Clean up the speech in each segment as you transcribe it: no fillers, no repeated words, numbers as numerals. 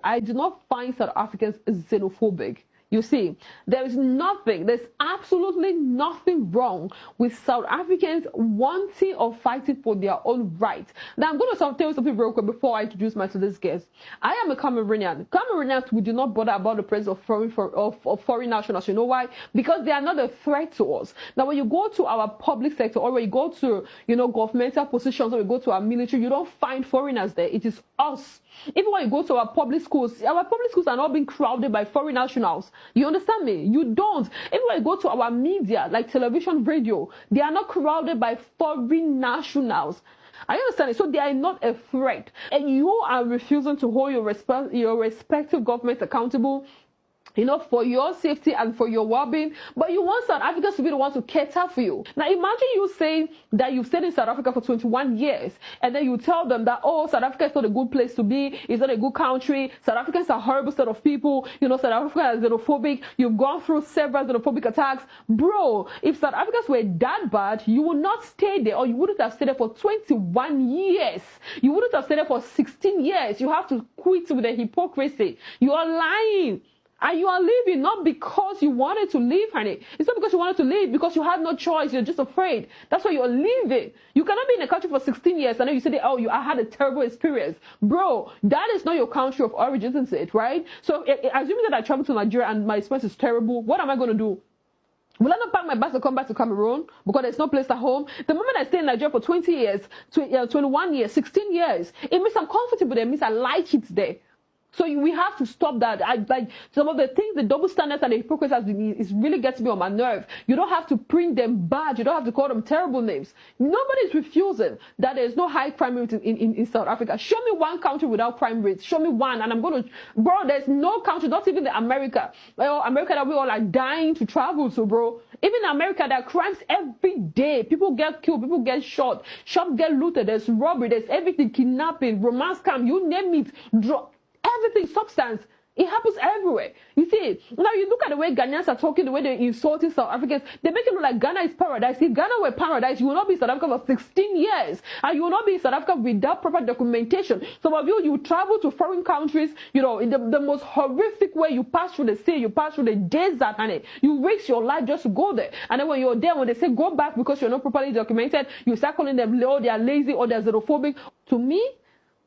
I do not find South Africans xenophobic. You see, there's absolutely nothing wrong with South Africans wanting or fighting for their own rights. Now, I'm going to tell you something real quick before I introduce my today's guest. I am a Cameroonian. Cameroonians, we do not bother about the presence of foreign nationals. You know why? Because they are not a threat to us. Now, when you go to our public sector or when you go to, governmental positions or you go to our military, you don't find foreigners there. It is us. Even when you go to our public schools are not being crowded by foreign nationals. You understand me? You don't. Even when you go to our media, like television, radio, they are not crowded by foreign nationals. I understand it. So they are not a threat. And you are refusing to hold your respective governments accountable, for your safety and for your well-being, but you want South Africans to be the ones to cater for you. Now, imagine you saying that you've stayed in South Africa for 21 years, and then you tell them that, oh, South Africa is not a good place to be, it's not a good country, South Africans are a horrible set of people, South Africa is xenophobic, you've gone through several xenophobic attacks. Bro, if South Africans were that bad, you would not stay there, or you wouldn't have stayed there for 21 years. You wouldn't have stayed there for 16 years. You have to quit with the hypocrisy. You are lying. And you are leaving not because you wanted to leave, honey. It's not because you wanted to leave, because you had no choice. You're just afraid. That's why you're leaving. You cannot be in a country for 16 years and then you say, oh, I had a terrible experience. Bro, that is not your country of origin, isn't it, right? So, assuming that I travel to Nigeria and my experience is terrible, what am I going to do? Will I not pack my bags to come back to Cameroon because there's no place at home? The moment I stay in Nigeria for 20 years, 21 years, 16 years, it means I'm comfortable there. It means I like it there. So we have to stop that. Some of the things, the double standards and the hypocrisy is really gets me on my nerve. You don't have to print them bad. You don't have to call them terrible names. Nobody's refusing that there's no high crime rate in South Africa. Show me one country without crime rates. Show me one, and I'm going to, bro, there's no country, not even the America. America that we all are dying to travel to, bro. Even in America, there are crimes every day. People get killed, people get shot, shops get looted, there's robbery, there's everything, kidnapping, romance scam, you name it, everything, substance. It happens everywhere. You see, now you look at the way Ghanaians are talking, the way they're insulting South Africans. They make it look like Ghana is paradise. If Ghana were paradise, you will not be in South Africa for 16 years. And you will not be in South Africa without proper documentation. Some of you travel to foreign countries, in the most horrific way. You pass through the sea, you pass through the desert, and you risk your life just to go there. And then when you're there, when they say go back because you're not properly documented, you start calling them, oh, they are lazy or they're xenophobic. To me,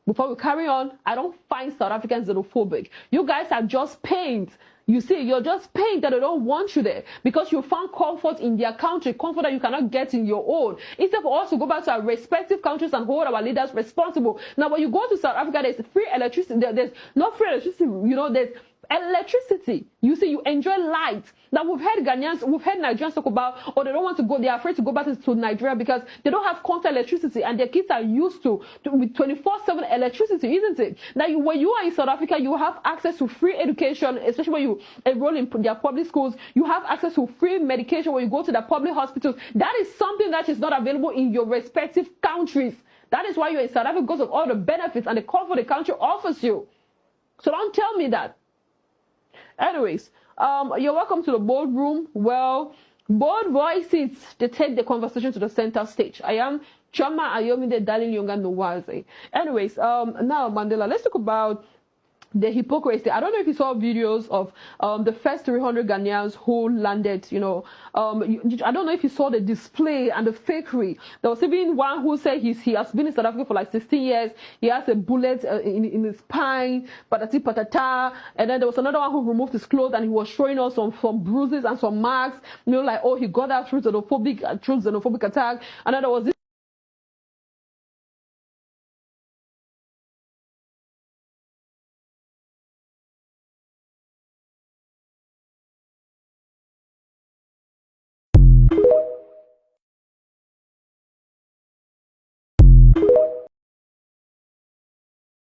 before we carry on, I don't find South Africans xenophobic. You guys are just pained. You see, you're just pained that they don't want you there because you found comfort in their country, comfort that you cannot get in your own. Instead for us to go back to our respective countries and hold our leaders responsible. Now, when you go to South Africa, there's free electricity. There's not free electricity, there's electricity. You see, you enjoy light. Now, we've heard Nigerians talk about, or they don't want to go, they're afraid to go back to Nigeria because they don't have constant electricity and their kids are used to with 24/7 electricity, isn't it? Now, when you are in South Africa, you have access to free education, especially when you enroll in their public schools. You have access to free medication when you go to the public hospitals. That is something that is not available in your respective countries. That is why you're in South Africa, because of all the benefits and the comfort the country offers you. So don't tell me that. Anyways, you're welcome to the boardroom. Well, bold voices, they take the conversation to the center stage. I am Chama Ayomide Darling Yonga Nwaze. Anyways, now Mandela, let's talk about the hypocrisy. I don't know if you saw videos of the first 300 Ghanaians who landed, I don't know if you saw the display and the fakery. There was even one who said he has been in South Africa for like 16 years. He has a bullet in his spine, patati patata. And then there was another one who removed his clothes and he was showing us some bruises and some marks. Like, oh, he got that through xenophobic attack. And then there was